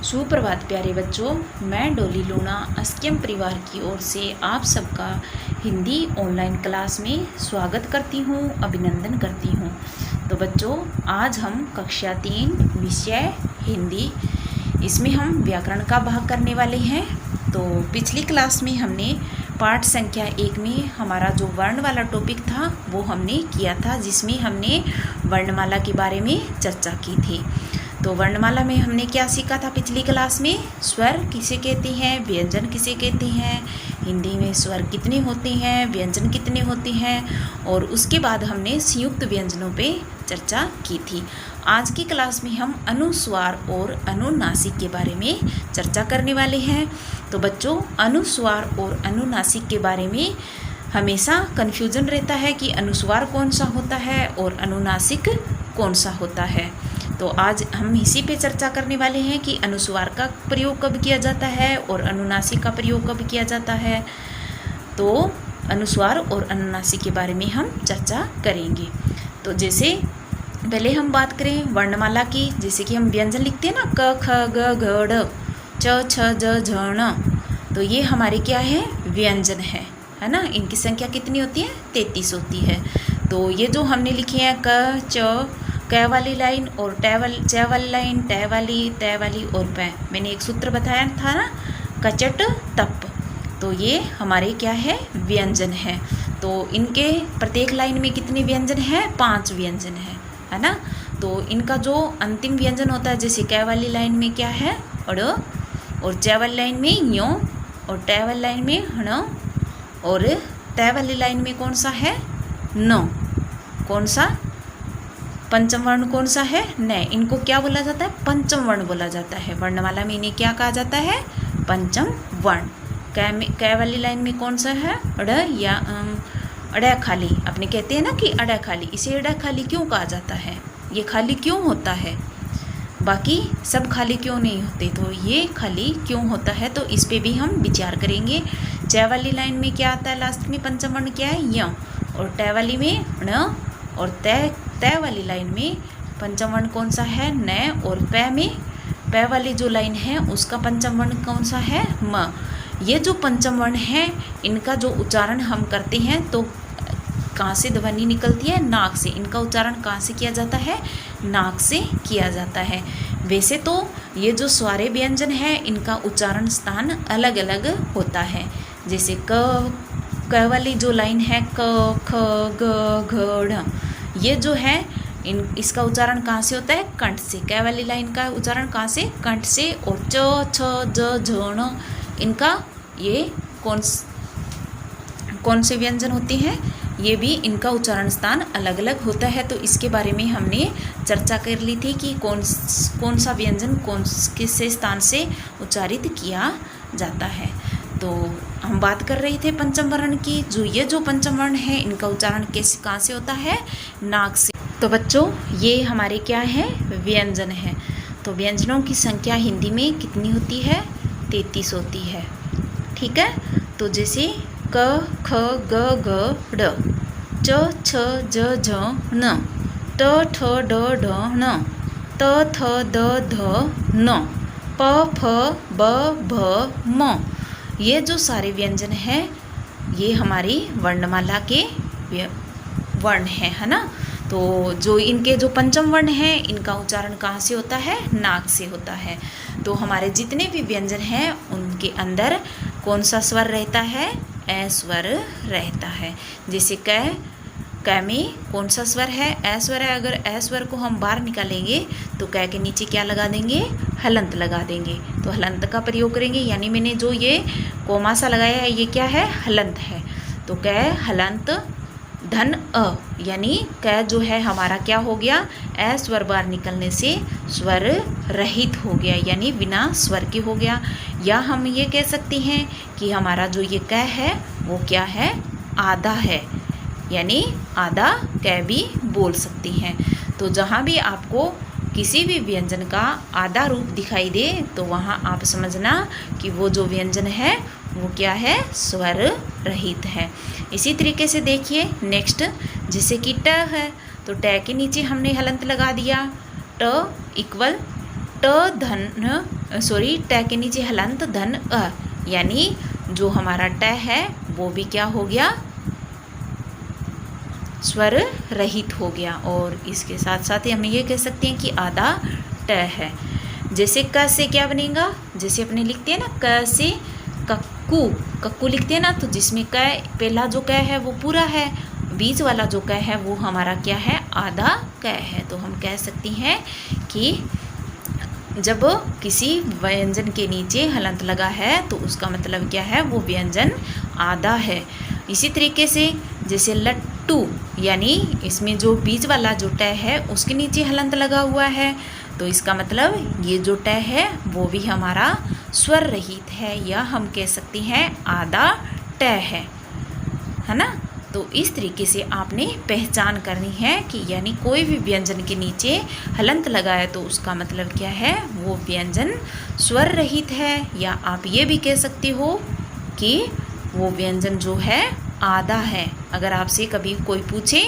सुप्रभात प्यारे बच्चों, मैं डोली लूना अस्कियम परिवार की ओर से आप सबका हिंदी ऑनलाइन क्लास में स्वागत करती हूँ, अभिनंदन करती हूँ। तो बच्चों, आज हम कक्षा 3 विषय हिंदी, इसमें हम व्याकरण का भाग करने वाले हैं। तो पिछली क्लास में हमने पाठ संख्या 1 में हमारा जो वर्ण वाला टॉपिक था वो हमने किया था, जिसमें हमने वर्णमाला के बारे में चर्चा की थी। तो वर्णमाला में हमने क्या सीखा था पिछली क्लास में? स्वर किसे कहते हैं, व्यंजन किसे कहते हैं, हिंदी में स्वर कितने होते हैं, व्यंजन कितने होते हैं, और उसके बाद हमने संयुक्त व्यंजनों पे चर्चा की थी। आज की क्लास में हम अनुस्वार और अनुनासिक के बारे में चर्चा करने वाले हैं। तो बच्चों, अनुस्वार और अनुनासिक के बारे में हमेशा कन्फ्यूजन रहता है कि अनुस्वार कौन सा होता है और अनुनासिक कौन सा होता है। तो आज हम इसी पे चर्चा करने वाले हैं कि अनुस्वार का प्रयोग कब किया जाता है और अनुनासिक का प्रयोग कब किया जाता है। तो अनुस्वार और अनुनासिक के बारे में हम चर्चा करेंगे। तो जैसे पहले हम बात करें वर्णमाला की, जैसे कि हम व्यंजन लिखते हैं ना, क ख ग घ ड़ च छ ज झ ण, तो ये हमारे क्या है? व्यंजन है ना। इनकी संख्या कितनी होती है? 33 होती है। तो ये जो हमने लिखे हैं क च, क वाली लाइन और च वाली लाइन, तय वाली और पै, मैंने एक सूत्र बताया था ना, कचट तप, तो ये हमारे क्या है? व्यंजन है। तो इनके प्रत्येक लाइन में कितने व्यंजन हैं? 5 व्यंजन है ना। तो इनका जो अंतिम व्यंजन होता है, जैसे क वाली लाइन में क्या है? अड़, और च वाली लाइन में यो, और ट वाली लाइन में हण, और तय वाली लाइन में कौन सा है? न। कौन सा? पंचम वर्ण कौन सा है? न। इनको क्या बोला जाता है? पंचम वर्ण बोला जाता है। वर्णमाला में इन्हें क्या कहा जाता है? पंचम वर्ण। क वाली लाइन में कौन सा है? अड़ या अड़ा खाली, अपने कहते हैं ना कि अड़ा खाली, इसे अड़ा खाली क्यों कहा जाता है? ये खाली क्यों होता है? बाकी सब खाली क्यों नहीं होते? तो ये खाली क्यों होता है, तो इस पे भी हम विचार करेंगे। च वाली लाइन में क्या आता है? लास्ट में पंचम वर्ण क्या है? य, और ट वाली में ण, और तय वाली लाइन में पंचम वर्ण कौन सा है? न, और पै वाली जो लाइन है उसका पंचम वर्ण कौन सा है? म। ये जो पंचम वर्ण है, इनका जो उच्चारण हम करते हैं तो कहाँ से ध्वनि निकलती है? नाक से। इनका उच्चारण कहाँ से किया जाता है? नाक से किया जाता है। वैसे तो ये जो स्वारे व्यंजन है, इनका उच्चारण स्थान अलग अलग होता है। जैसे क वाली जो लाइन है, क ख ग घ ढ, ये जो है इसका उच्चारण कहाँ से होता है? कंठ से। क वाली लाइन का उच्चारण कहाँ से? कंठ से। और च छ ज झ ण, इनका ये कौन से व्यंजन होते हैं? ये भी इनका उच्चारण स्थान अलग अलग होता है। तो इसके बारे में हमने चर्चा कर ली थी कि कौन सा व्यंजन किस स्थान से उच्चारित किया जाता है। तो हम बात कर रहे थे पंचम वर्ण की। जो पंचम वर्ण है, इनका उच्चारण कहाँ से होता है? नाक से। तो बच्चों, ये हमारे क्या है? व्यंजन है। तो व्यंजनों की संख्या हिंदी में कितनी होती है? 33 होती है। ठीक है। तो जैसे क ख ग घ ड़, च छ ज झ न, ट ठ ड ढ ण, त थ द ध न, प फ ब भ म, ये जो सारे व्यंजन हैं, ये हमारी वर्णमाला के वर्ण हैं, है ना। तो जो इनके जो पंचम वर्ण हैं, इनका उच्चारण कहाँ से होता है? नाक से होता है। तो हमारे जितने भी व्यंजन हैं, उनके अंदर कौन सा स्वर रहता है? ए स्वर रहता है। जैसे क में कौन सा स्वर है? ए स्वर है। अगर ए स्वर को हम बाहर निकालेंगे तो क के नीचे क्या लगा देंगे? हलंत लगा देंगे। तो हलंत का प्रयोग करेंगे, यानी मैंने जो ये कोमा सा लगाया है, ये क्या है? हलंत है। तो क हलंत धन अ, यानी क जो है हमारा क्या हो गया? ए स्वर बाहर निकलने से स्वर रहित हो गया, यानी बिना स्वर के हो गया। या हम ये कह सकते हैं कि हमारा जो ये क है वो क्या है? आधा है, यानी आधा क भी बोल सकते हैं। तो जहाँ भी आपको किसी भी व्यंजन का आधा रूप दिखाई दे, तो वहाँ आप समझना कि वो जो व्यंजन है वो क्या है? स्वर रहित है। इसी तरीके से देखिए नेक्स्ट, जैसे कि ट है, तो ट के नीचे हमने हलंत लगा दिया। ट इक्वल ट धन सॉरी ट के नीचे हलंत धन अ, यानी जो हमारा ट है वो भी क्या हो गया, स्वर रहित हो गया। और इसके साथ साथ ही हम ये कह सकते हैं कि आधा ट है। जैसे क से क्या बनेगा, जैसे अपने लिखते हैं ना क से कक्कू, कक्कू लिखते हैं ना, तो जिसमें क पहला जो क है वो पूरा है, बीच वाला जो क है वो हमारा क्या है, आधा क है। तो हम कह सकते हैं कि जब किसी व्यंजन के नीचे हलंत लगा है तो उसका मतलब क्या है, वो व्यंजन आधा है। इसी तरीके से जैसे लट्टू, यानी इसमें जो बीच वाला जो ट है उसके नीचे हलंत लगा हुआ है, तो इसका मतलब ये जो ट है वो भी हमारा स्वर रहित है, या हम कह सकते हैं आधा ट है ना। तो इस तरीके से आपने पहचान करनी है कि यानी कोई भी व्यंजन के नीचे हलंत लगाए तो उसका मतलब क्या है, वो व्यंजन स्वर रहित है, या आप ये भी कह सकते हो कि वो व्यंजन जो है आधा है। अगर आपसे कभी कोई पूछे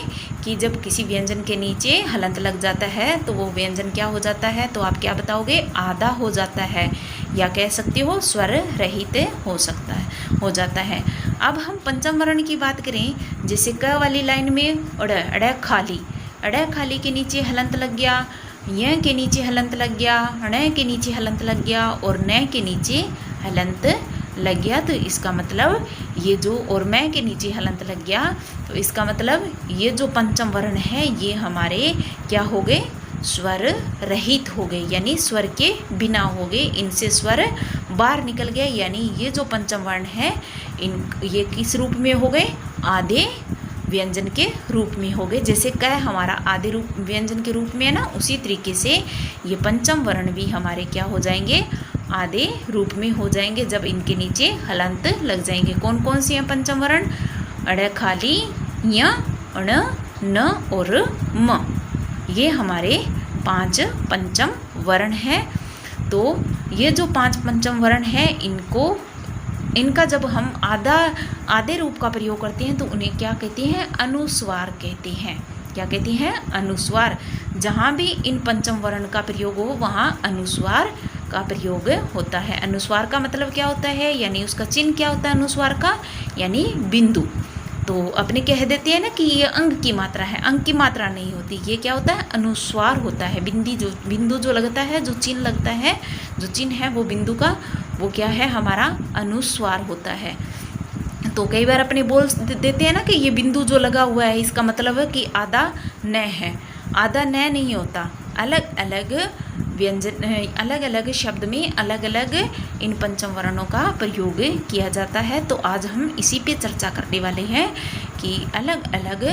कि जब किसी व्यंजन के नीचे हलंत लग जाता है तो वो व्यंजन क्या हो जाता है, तो आप क्या बताओगे, आधा हो जाता है, या कह सकते हो स्वर रहित हो जाता है। अब हम पंचम वर्ण की बात करें, जैसे क वाली लाइन में अड़ खाली, अड़ खाली के नीचे हलंत लग गया, य के नीचे हलंत लग गया, ण के नीचे हलंत लग गया और न के नीचे हलंत लग गया, तो इसका मतलब ये जो, और मैं के नीचे हलंत लग गया, तो इसका मतलब ये जो पंचम वर्ण है ये हमारे क्या हो गए, स्वर रहित हो गए, यानी स्वर के बिना हो गए, इनसे स्वर बाहर निकल गया। यानी ये जो पंचम वर्ण है ये किस रूप में हो गए, आधे व्यंजन के रूप में हो गए। जैसे क हमारा आधे रूप व्यंजन के रूप में है ना, उसी तरीके से ये पंचम वर्ण भी हमारे क्या हो जाएंगे, आधे रूप में हो जाएंगे जब इनके नीचे हलंत लग जाएंगे। कौन कौन से हैं पंचम वर्ण, अड़ खाली, य, अण, न और म, ये हमारे 5 पंचम वर्ण हैं। तो ये जो 5 पंचम वर्ण हैं इनका जब हम आधे रूप का प्रयोग करते हैं तो उन्हें क्या कहते हैं, अनुस्वार कहते हैं। क्या कहते हैं, अनुस्वार। जहाँ भी इन पंचम वर्ण का प्रयोग हो वहाँ अनुस्वार का प्रयोग होता है। अनुस्वार का मतलब क्या होता है, यानी उसका चिन्ह क्या होता है अनुस्वार का, यानी बिंदु। तो अपने कह देते हैं ना कि ये अंग की मात्रा है, अंग की मात्रा नहीं होती, ये क्या होता है, अनुस्वार होता है। बिंदु जो लगता है, जो चिन्ह लगता है, जो चिन्ह है वो बिंदु का, वो क्या है, हमारा अनुस्वार होता है। तो कई बार अपने बोल देते हैं ना कि ये बिंदु जो लगा हुआ है इसका मतलब है कि आधा न है, आधा न नहीं होता। अलग अलग व्यंजन, अलग अलग शब्द में अलग अलग इन पंचम वर्णों का प्रयोग किया जाता है। तो आज हम इसी पे चर्चा करने वाले हैं कि अलग अलग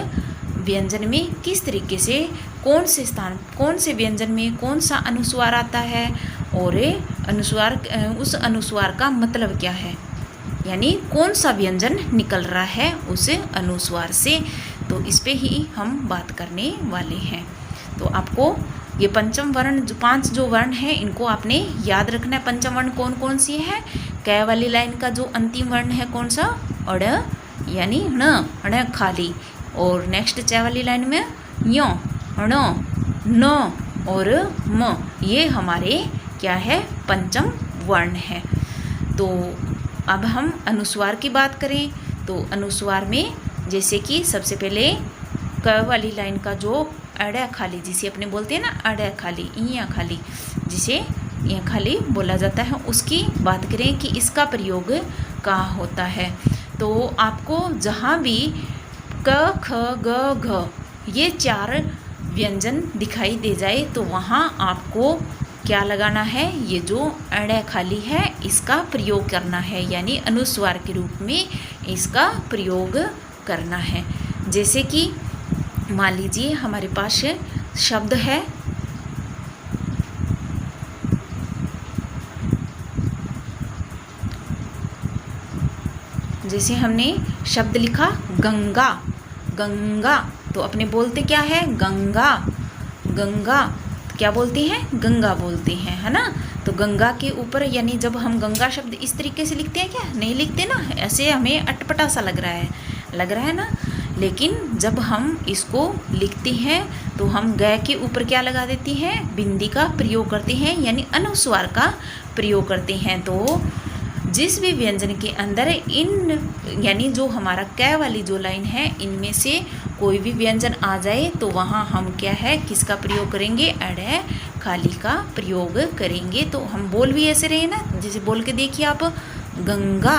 व्यंजन में किस तरीके से कौन से स्थान, कौन से व्यंजन में कौन सा अनुस्वार आता है, और उस अनुस्वार का मतलब क्या है, यानी कौन सा व्यंजन निकल रहा है उस अनुस्वार से। तो इस पे ही हम बात करने वाले हैं। तो आपको ये पंचम वर्ण, जो 5 जो वर्ण हैं इनको आपने याद रखना है। पंचम वर्ण कौन कौन सी है, क वाली लाइन का जो अंतिम वर्ण है कौन सा, अड़, यानी ण, अड़ खाली, और नेक्स्ट च वाली लाइन में य, ण, न और म, ये हमारे क्या है, पंचम वर्ण है। तो अब हम अनुस्वार की बात करें तो अनुस्वार में जैसे कि सबसे पहले क वाली लाइन का जो अड़ खाली, जिसे अपने बोलते हैं ना अड़ खाली, इया खाली, जिसे इया खाली बोला जाता है, उसकी बात करें कि इसका प्रयोग कहाँ होता है। तो आपको जहाँ भी क, ख, ग, घ ये 4 व्यंजन दिखाई दे जाए तो वहाँ आपको क्या लगाना है, ये जो अड़ खाली है इसका प्रयोग करना है, यानी अनुस्वार के रूप में इसका प्रयोग करना है। जैसे कि मान लीजिए हमारे पास शब्द है जैसे हमने शब्द लिखा गंगा, गंगा, तो अपने बोलते क्या है, गंगा, गंगा क्या बोलते हैं, गंगा बोलते हैं, है ना। तो गंगा के ऊपर, यानी जब हम गंगा शब्द इस तरीके से लिखते हैं, क्या नहीं लिखते ना, ऐसे हमें अटपटा सा लग रहा है ना, लेकिन जब हम इसको लिखते हैं तो हम ग के ऊपर क्या लगा देते हैं, बिंदी का प्रयोग करते हैं, यानी अनुस्वार का प्रयोग करते हैं। तो जिस भी व्यंजन के अंदर इन यानी जो हमारा क वाली जो लाइन है, इनमें से कोई भी व्यंजन आ जाए तो वहाँ हम क्या है, किसका प्रयोग करेंगे, अड़े खाली का प्रयोग करेंगे। तो हम बोल भी ऐसे रहे ना, जैसे बोल के देखिए आप, गंगा,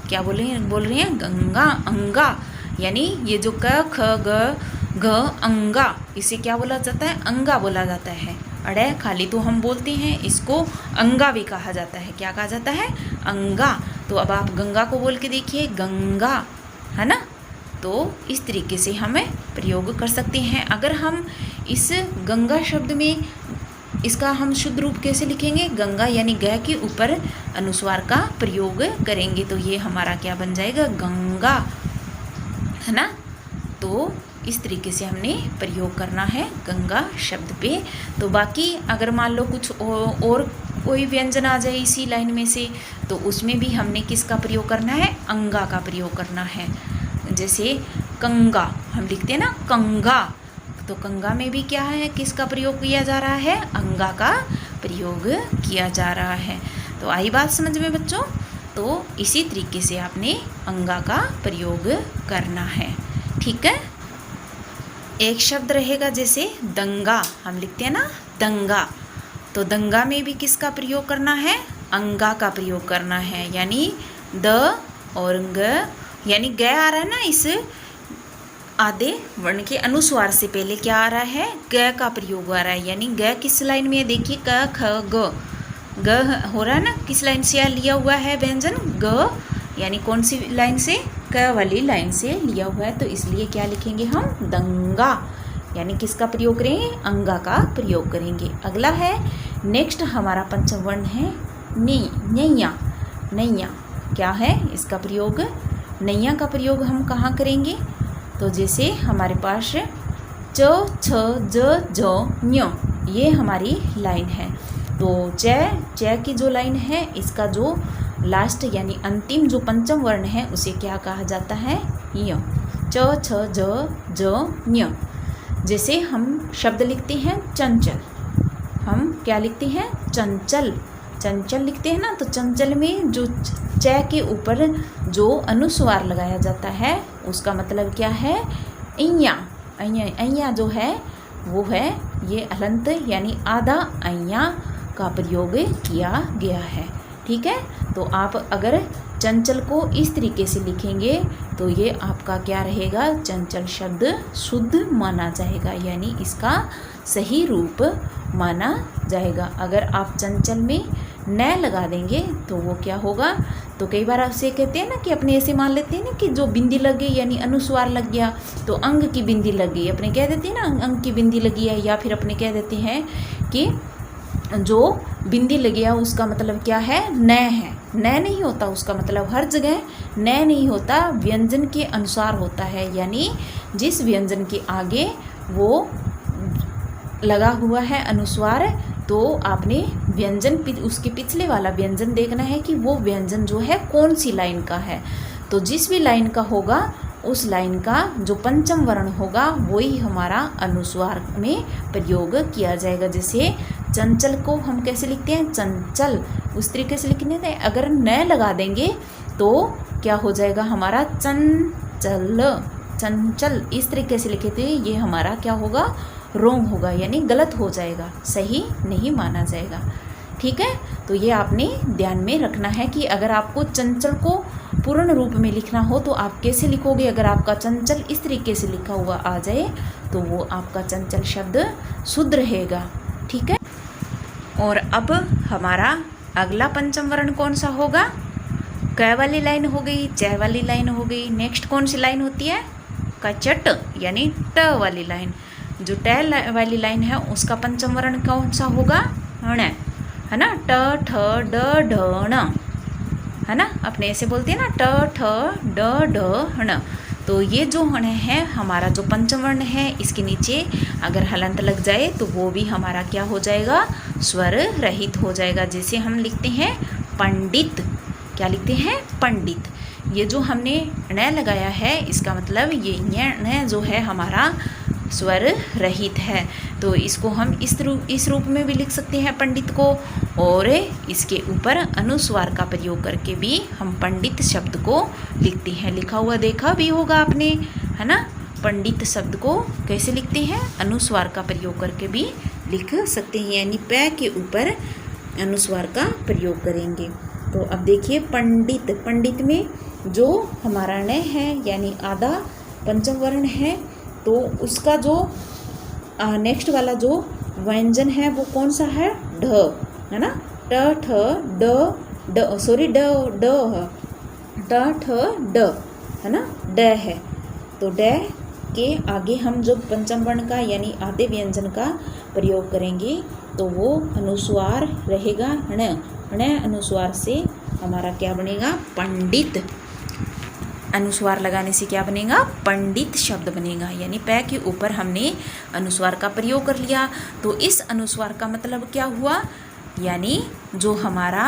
क्या बोल रहे हैं गंगा, अंगा, यानी ये जो क ख ग घ अंगा, इसे क्या बोला जाता है, अंगा बोला जाता है। अड़े खाली तो हम बोलते हैं, इसको अंगा भी कहा जाता है। क्या कहा जाता है, अंगा। तो अब आप गंगा को बोल के देखिए, गंगा, है ना। तो इस तरीके से हमें प्रयोग कर सकते हैं। अगर हम इस गंगा शब्द में इसका हम शुद्ध रूप कैसे लिखेंगे, गंगा यानी ग के ऊपर अनुस्वार का प्रयोग करेंगे तो ये हमारा क्या बन जाएगा, गंगा, है ना। तो इस तरीके से हमने प्रयोग करना है गंगा शब्द पे। तो बाकी अगर मान लो कुछ और कोई व्यंजन आ जाए इसी लाइन में से, तो उसमें भी हमने किसका प्रयोग करना है, अंगा का प्रयोग करना है। जैसे कंगा हम लिखते हैं ना, कंगा, तो कंगा में भी क्या है, किसका प्रयोग किया जा रहा है, अंगा का प्रयोग किया जा रहा है। तो आई बात समझ में बच्चों। तो इसी तरीके से आपने अंगा का प्रयोग करना है, ठीक है। एक शब्द रहेगा जैसे दंगा, हम लिखते हैं ना दंगा, तो दंगा में भी किसका प्रयोग करना है, अंगा का प्रयोग करना है। यानी द और ग, यानी ग आ रहा है ना, इस आधे वर्ण के अनुस्वार से पहले क्या आ रहा है, ग का प्रयोग आ रहा है। यानी ग किस लाइन में है, देखिए क ख ग, ग हो रहा है ना, किस लाइन से लिया हुआ है व्यंजन, ग, यानी कौन सी लाइन से, क वाली लाइन से लिया हुआ है। तो इसलिए क्या लिखेंगे हम, दंगा, यानी किसका प्रयोग करेंगे, अंगा का प्रयोग करेंगे। अगला है नेक्स्ट हमारा पंचम वर्ण है नी, नैया, नैया क्या है, इसका प्रयोग, नैया का प्रयोग हम कहाँ करेंगे, तो जैसे हमारे पास च छ ज ज न्य, ये हमारी लाइन है। तो च की जो लाइन है, इसका जो लास्ट यानी अंतिम जो पंचम वर्ण है उसे क्या कहा जाता है, य, च छ ज ज न्य। जैसे हम शब्द लिखते हैं चंचल, हम क्या लिखते हैं, चंचल, चंचल लिखते हैं ना, तो चंचल में जो च के ऊपर जो अनुस्वार लगाया जाता है उसका मतलब क्या है, अइया, अइया, अइया जो है वो है ये अलंत यानी आधा अइया का प्रयोग किया गया है, ठीक है। तो आप अगर चंचल को इस तरीके से लिखेंगे तो ये आपका क्या रहेगा, चंचल शब्द शुद्ध माना जाएगा, यानी इसका सही रूप माना जाएगा। अगर आप चंचल में न लगा देंगे तो वो क्या होगा, तो कई बार आपसे कहते हैं ना कि अपने ऐसे मान लेते हैं ना कि जो बिंदी लग गई यानी अनुस्वार लग गया तो अंग की बिंदी लग गई, अपने कह देते हैं ना अंग की बिंदी लगी है, या फिर अपने कह देते हैं कि जो बिंदी लग गया उसका मतलब क्या है, न है। न नहीं होता उसका मतलब हर जगह न नहीं होता, व्यंजन के अनुसार होता है, यानी जिस व्यंजन के आगे वो लगा हुआ है अनुस्वार, तो आपने व्यंजन उसके पिछले वाला व्यंजन देखना है कि वो व्यंजन जो है कौन सी लाइन का है। तो जिस भी लाइन का होगा उस लाइन का जो पंचम वर्ण होगा वही हमारा अनुस्वार में प्रयोग किया जाएगा। जैसे चंचल को हम कैसे लिखते हैं, चंचल, उस तरीके से लिखने हैं। अगर न लगा देंगे तो क्या हो जाएगा हमारा, चंचल, चंचल, इस तरीके से लिखे थे ये हमारा क्या होगा, रोंग होगा, यानी गलत हो जाएगा, सही नहीं माना जाएगा, ठीक है। तो ये आपने ध्यान में रखना है कि अगर आपको चंचल को पूर्ण रूप में लिखना हो तो आप कैसे लिखोगे। अगर आपका चंचल इस तरीके से लिखा हुआ आ जाए तो वो आपका चंचल शब्द शुद्ध रहेगा, ठीक है। और अब हमारा अगला पंचम वर्ण कौन सा होगा, क वाली लाइन हो गई, च वाली लाइन हो गई। नेक्स्ट कौन सी लाइन होती है, कचट, यानी ट वाली लाइन। जो ट वाली लाइन है उसका पंचम वर्ण कौन सा होगा, ण, है ना, ट ठ ड ढ ण, है ना, अपने ऐसे बोलते हैं ना, ट ठ ड ढ ण। तो ये जो हण है हमारा जो पंचम वर्ण है, इसके नीचे अगर हलंत लग जाए तो वो भी हमारा क्या हो जाएगा, स्वर रहित हो जाएगा। जैसे हम लिखते हैं पंडित, क्या लिखते हैं, पंडित, ये जो हमने ण लगाया है इसका मतलब ये ण जो है हमारा स्वर रहित है। तो इसको हम इस रूप में भी लिख सकते हैं पंडित को, और इसके ऊपर अनुस्वार का प्रयोग करके भी हम पंडित शब्द को लिखते हैं। लिखा हुआ देखा भी होगा आपने, है ना। पंडित शब्द को कैसे लिखते हैं, अनुस्वार का प्रयोग करके भी लिख सकते हैं, यानी पै के ऊपर अनुस्वार का प्रयोग करेंगे। तो अब देखिए पंडित, पंडित में जो हमारा ण है यानी आधा पंचम वर्ण है, तो उसका जो नेक्स्ट वाला जो व्यंजन है वो कौन सा है, ढ, है ना। ट ठ ड सॉरी ड ट ठ ड, है ना, ड है। तो ड के आगे हम जो पंचम वर्ण का यानी आधे व्यंजन का प्रयोग करेंगे तो वो अनुस्वार रहेगा ण। ण अनुस्वार से हमारा क्या बनेगा, पंडित। अनुस्वार लगाने से क्या बनेगा, पंडित शब्द बनेगा। यानी पै के ऊपर हमने अनुस्वार का प्रयोग कर लिया। तो इस अनुस्वार का मतलब क्या हुआ, यानी जो हमारा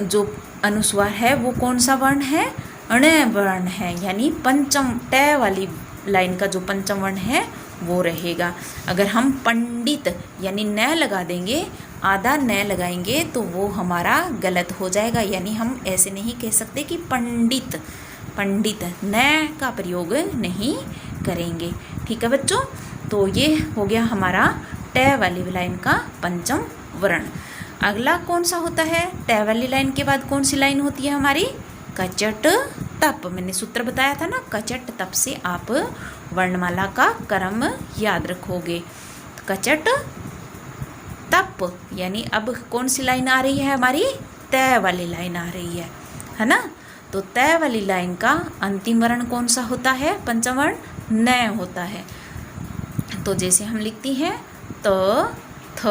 जो अनुस्वार है वो कौन सा वर्ण है, ण वर्ण है। यानी पंचम ट वाली लाइन का जो पंचम वर्ण है वो रहेगा। अगर हम पंडित यानी न लगा देंगे, आधा न लगाएंगे तो वो हमारा गलत हो जाएगा। यानी हम ऐसे नहीं कह सकते कि पंडित, पंडित न का प्रयोग नहीं करेंगे। ठीक है बच्चों, तो ये हो गया हमारा ट वाली लाइन का पंचम वर्ण। अगला कौन सा होता है, ट वाली लाइन के बाद कौन सी लाइन होती है हमारी, कचट तप। मैंने सूत्र बताया था ना, कचट तप से आप वर्णमाला का क्रम याद रखोगे। कचट तप यानी अब कौन सी लाइन आ रही है हमारी, तय वाली लाइन आ रही है ना। तो तय वाली लाइन का अंतिम वर्ण कौन सा होता है, पंचम वर्ण न होता है। तो जैसे हम लिखती हैं त थ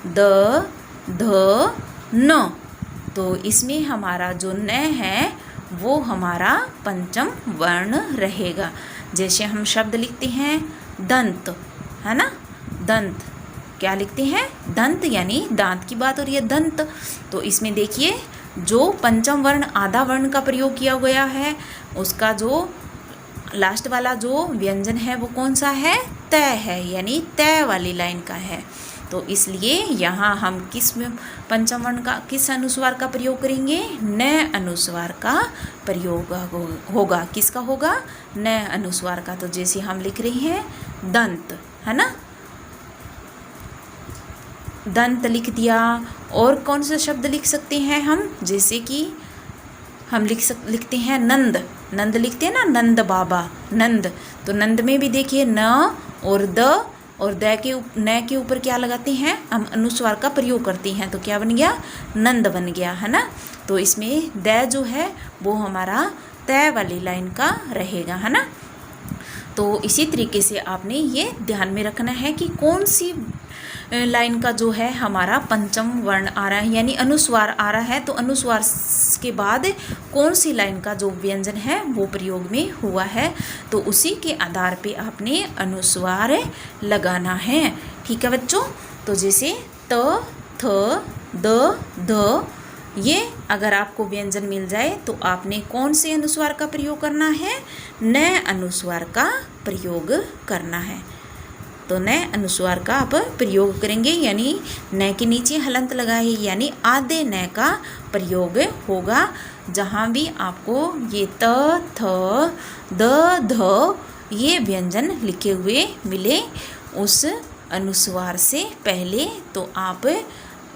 द ध न, तो इसमें हमारा जो न है वो हमारा पंचम वर्ण रहेगा। जैसे हम शब्द लिखते हैं दंत, है ना, दंत क्या लिखते हैं, दंत यानी दांत की बात हो रही है, दंत। तो इसमें देखिए जो पंचम वर्ण आधा वर्ण का प्रयोग किया गया है, उसका जो लास्ट वाला जो व्यंजन है वो कौन सा है, तय है, यानी तय वाली लाइन का है। तो इसलिए यहाँ हम किस पंचम वर्ण का, किस अनुस्वार का प्रयोग करेंगे, न अनुस्वार का प्रयोग होगा। किसका होगा, न अनुस्वार का। तो जैसे हम लिख रहे हैं दंत, है ना, दंत लिख दिया। और कौन सा शब्द लिख सकते हैं हम, जैसे कि हम लिखते हैं नंद, नंद लिखते हैं ना, नंद बाबा, नंद। तो नंद में भी देखिए न और द और द के न के ऊपर क्या लगाते हैं, हम अनुस्वार का प्रयोग करते हैं। तो क्या बन गया, नंद बन गया, है ना। तो इसमें द जो है वो हमारा तय वाली लाइन का रहेगा, है ना। तो इसी तरीके से आपने ये ध्यान में रखना है कि कौन सी लाइन का जो है हमारा पंचम वर्ण आ रहा है यानी अनुस्वार आ रहा है, तो अनुस्वार के बाद कौन सी लाइन का जो व्यंजन है वो प्रयोग में हुआ है, तो उसी के आधार पे आपने अनुस्वार लगाना है। ठीक है बच्चों, तो जैसे त थ द ध, ये अगर आपको व्यंजन मिल जाए तो आपने कौन से अनुस्वार का प्रयोग करना है, न अनुस्वार का प्रयोग करना है। तो न अनुस्वार का आप प्रयोग करेंगे, यानी न के नीचे हलंत लगाए, यानी आधे न का प्रयोग होगा। जहाँ भी आपको ये त थ द ध ये व्यंजन लिखे हुए मिले उस अनुस्वार से पहले, तो आप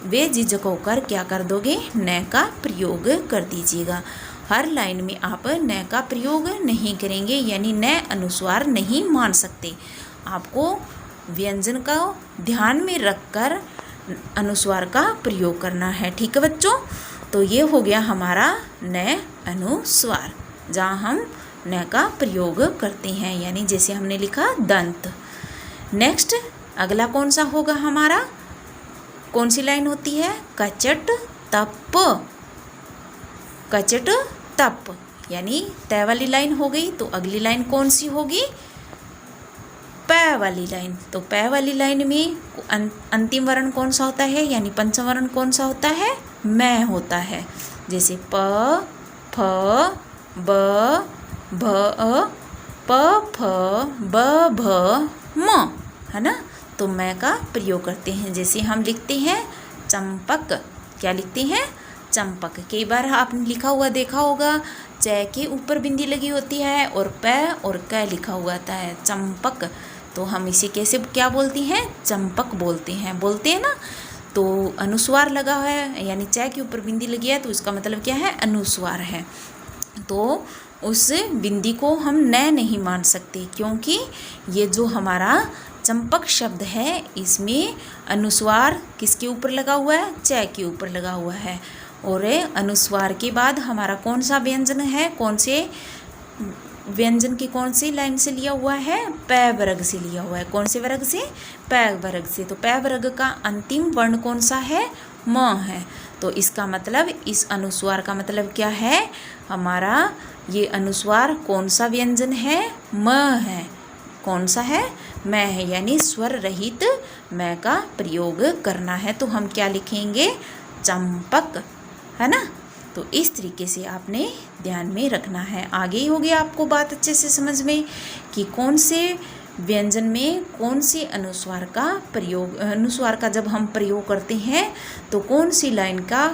बेझिझक होकर क्या कर दोगे, न का प्रयोग कर दीजिएगा। हर लाइन में आप न का प्रयोग नहीं करेंगे, यानी न अनुस्वार नहीं मान सकते। आपको व्यंजन का ध्यान में रखकर अनुस्वार का प्रयोग करना है। ठीक है बच्चों, तो ये हो गया हमारा न अनुस्वार, जहाँ हम न का प्रयोग करते हैं, यानी जैसे हमने लिखा दंत। नेक्स्ट अगला कौन सा होगा हमारा, कौन सी लाइन होती है, कचट तप। कचट तप यानी तय वाली लाइन हो गई। तो अगली लाइन कौन सी होगी, पै वाली लाइन। तो पै वाली लाइन में अंतिम वर्ण कौन सा होता है, यानी पंचम वर्ण कौन सा होता है, मैं होता है। जैसे प फ ब भ प फ ब भ म, है ना। तो मैं का प्रयोग करते हैं। जैसे हम लिखते हैं चंपक, क्या लिखते हैं? चंपक। कई बार आपने लिखा हुआ देखा होगा, च के ऊपर बिंदी लगी होती है और प और क लिखा हुआ आता है, चंपक। तो हम इसे कैसे क्या बोलते हैं? चंपक बोलते हैं ना। तो अनुस्वार लगा है, यानी च के ऊपर बिंदी लगी है, तो इसका मतलब क्या है? अनुस्वार है। तो उस बिंदी को हम न नहीं मान सकते, क्योंकि ये जो हमारा चंपक शब्द है, इसमें अनुस्वार किसके ऊपर लगा हुआ है? च के ऊपर लगा हुआ है। और अनुस्वार के बाद हमारा कौन सा व्यंजन है? कौन से व्यंजन की कौन सी लाइन से लिया हुआ है? प वर्ग से लिया हुआ है। कौन से वर्ग से? प वर्ग से। तो प वर्ग का अंतिम वर्ण कौन सा है? म है। तो इसका मतलब, इस अनुस्वार का मतलब क्या है? हमारा ये अनुस्वार कौन सा व्यंजन है? म है। कौन सा है? म है, यानी स्वर रहित म का प्रयोग करना है। तो हम क्या लिखेंगे? चंपक, है ना। तो इस तरीके से आपने ध्यान में रखना है। आगे ही हो गया आपको बात अच्छे से समझ में कि कौन से व्यंजन में कौन से अनुस्वार का प्रयोग, अनुस्वार का जब हम प्रयोग करते हैं तो कौन सी लाइन का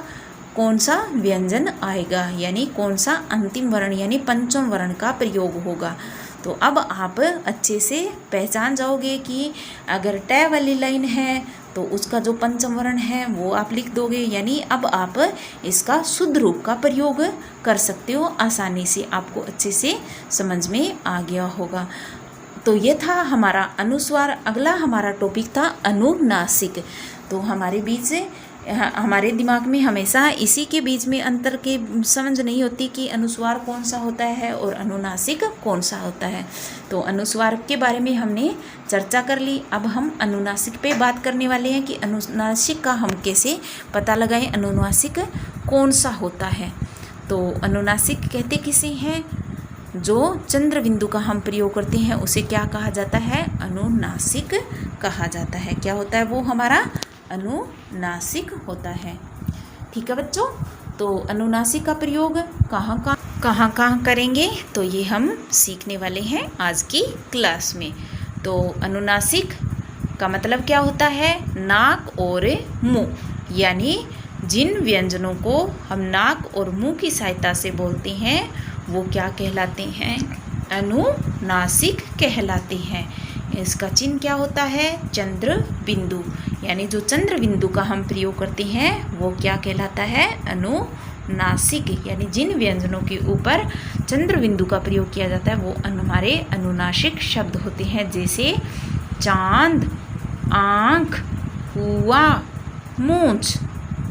कौन सा व्यंजन आएगा, यानी कौन सा अंतिम वर्ण यानी पंचम वर्ण का प्रयोग होगा। तो अब आप अच्छे से पहचान जाओगे कि अगर ट वाली लाइन है तो उसका जो पंचम वर्ण है वो आप लिख दोगे, यानी अब आप इसका शुद्ध रूप का प्रयोग कर सकते हो आसानी से। आपको अच्छे से समझ में आ गया होगा। तो ये था हमारा अनुस्वार। अगला हमारा टॉपिक था अनुनासिक। तो हमारे दिमाग में हमेशा इसी के बीच में अंतर के समझ नहीं होती कि अनुस्वार कौन सा होता है और अनुनासिक कौन सा होता है। तो अनुस्वार के बारे में हमने चर्चा कर ली। अब हम अनुनासिक पे बात करने वाले हैं कि अनुनासिक का हम कैसे पता लगाएं, अनुनासिक कौन सा होता है। तो अनुनासिक कहते किसे हैं? जो चंद्र बिंदु का हम प्रयोग करते हैं उसे क्या कहा जाता है? अनुनासिक कहा जाता है। क्या होता है वो? हमारा अनुनासिक होता है। ठीक है बच्चों। तो अनुनासिक का प्रयोग कहाँ करेंगे, तो ये हम सीखने वाले हैं आज की क्लास में। तो अनुनासिक का मतलब क्या होता है? नाक और मुंह, यानी जिन व्यंजनों को हम नाक और मुंह की सहायता से बोलते हैं वो क्या कहलाते हैं? अनुनासिक कहलाते हैं। इसका चिन्ह क्या होता है? चंद्र बिंदु, यानी जो चंद्र बिंदु का हम प्रयोग करते हैं वो क्या कहलाता है? अनुनासिक। यानी जिन व्यंजनों के ऊपर चंद्र बिंदु का प्रयोग किया जाता है वो हमारे अनुनासिक शब्द होते हैं। जैसे चांद, आँख, कुआ, मूंछ।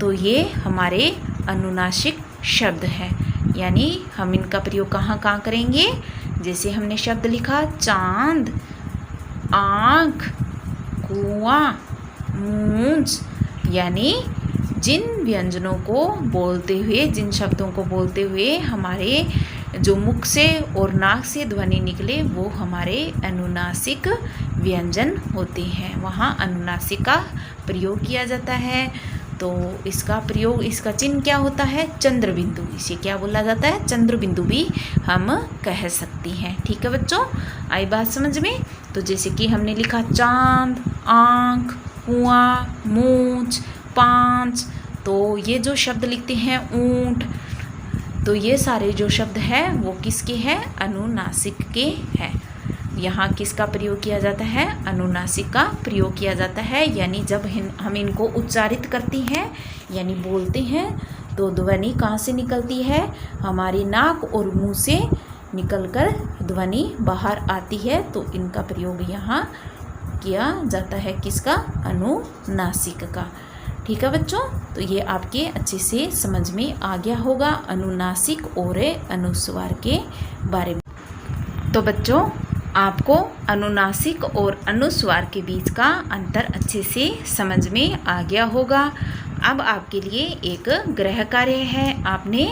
तो ये हमारे अनुनासिक शब्द हैं। यानी हम इनका प्रयोग कहाँ करेंगे? जैसे हमने शब्द लिखा चांद, आँख, कुआं, मूंछ, यानी जिन व्यंजनों को बोलते हुए, जिन शब्दों को बोलते हुए हमारे जो मुख से और नाक से ध्वनि निकले वो हमारे अनुनासिक व्यंजन होते हैं। वहाँ अनुनासिक का प्रयोग किया जाता है। तो इसका प्रयोग, इसका चिन्ह क्या होता है? चंद्र बिंदु। इसे क्या बोला जाता है? चंद्र बिंदु भी हम कह सकते हैं। ठीक है बच्चों, आई बात समझ में। तो जैसे कि हमने लिखा चांद, आँख, कुआं, मूंछ, पाँच। तो ये जो शब्द लिखते हैं ऊंट, तो ये सारे जो शब्द हैं वो किसके हैं? अनुनासिक के हैं। यहाँ किसका प्रयोग किया जाता है? अनुनासिक का प्रयोग किया जाता है। यानी जब हम इनको उच्चारित करते हैं यानी बोलते हैं तो ध्वनि कहाँ से निकलती है? हमारी नाक और मुंह से निकलकर ध्वनि बाहर आती है। तो इनका प्रयोग यहाँ किया जाता है। किसका? अनुनासिक का। ठीक है बच्चों, तो ये आपके अच्छे से समझ में आ गया होगा अनुनासिक और अनुस्वार के बारे में। तो बच्चों, आपको अनुनासिक और अनुस्वार के बीच का अंतर अच्छे से समझ में आ गया होगा। अब आपके लिए एक गृह कार्य है। आपने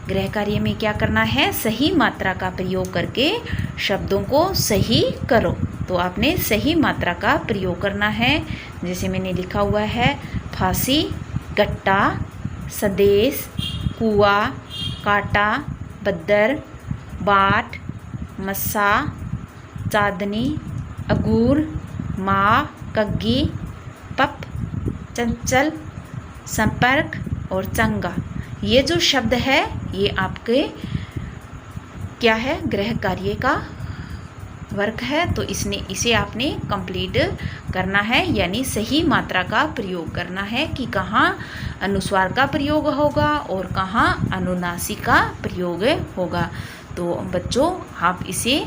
गृह कार्य में क्या करना है? सही मात्रा का प्रयोग करके शब्दों को सही करो। तो आपने सही मात्रा का प्रयोग करना है। जैसे मैंने लिखा हुआ है फांसी, गट्टा, सदेश, कुआ, काटा, बद्दर, बाट, मस्सा, चांदनी, अगूर, माँ, कग्गी, पप, चंचल, संपर्क और चंगा। ये जो शब्द है ये आपके क्या है, गृह कार्य का वर्क है। तो इसे आपने कंप्लीट करना है, यानी सही मात्रा का प्रयोग करना है कि कहाँ अनुस्वार का प्रयोग होगा और कहाँ अनुनासिक का प्रयोग होगा। तो बच्चों आप इसे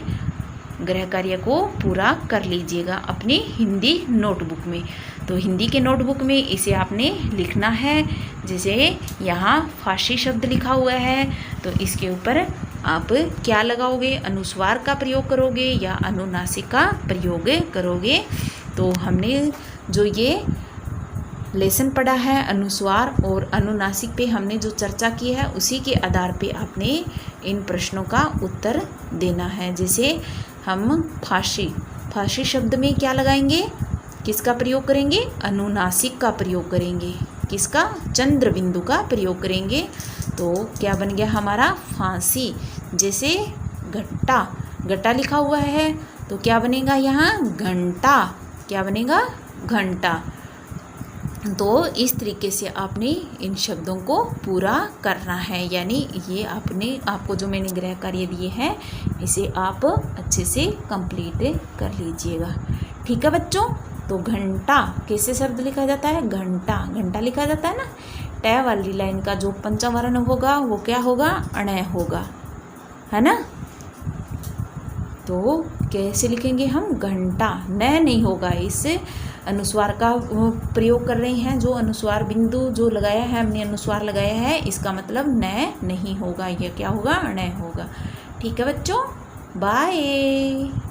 गृह कार्य को पूरा कर लीजिएगा अपनी हिंदी नोटबुक में। तो हिंदी के नोटबुक में इसे आपने लिखना है। जैसे यहाँ फारसी शब्द लिखा हुआ है तो इसके ऊपर आप क्या लगाओगे, अनुस्वार का प्रयोग करोगे या अनुनासिक का प्रयोग करोगे। तो हमने जो ये लेसन पढ़ा है अनुस्वार और अनुनासिक पे हमने जो चर्चा की है उसी के आधार पे आपने इन प्रश्नों का उत्तर देना है। जैसे हम फारसी शब्द में क्या लगाएंगे, किसका प्रयोग करेंगे, अनुनासिक का प्रयोग करेंगे। किसका, चंद्र बिंदु का प्रयोग करेंगे। तो क्या बन गया हमारा, फांसी। जैसे घट्टा लिखा हुआ है तो क्या बनेगा यहाँ, घंटा। क्या बनेगा, घंटा। तो इस तरीके से आपने इन शब्दों को पूरा करना है, यानी ये आपको जो मैंने गृह कार्य दिए हैं इसे आप अच्छे से कंप्लीट कर लीजिएगा। ठीक है बच्चों। तो घंटा कैसे शब्द लिखा जाता है, घंटा लिखा जाता है ना। ट वाली लाइन का जो पंचम वर्ण होगा वो क्या होगा, अणय होगा, है ना। तो कैसे लिखेंगे हम, घंटा। न नहीं होगा, इससे अनुस्वार का प्रयोग कर रहे हैं। जो अनुस्वार बिंदु जो लगाया है हमने, अनुस्वार लगाया है, इसका मतलब न नहीं होगा, यह क्या होगा, अणय होगा। ठीक है बच्चों, बाय।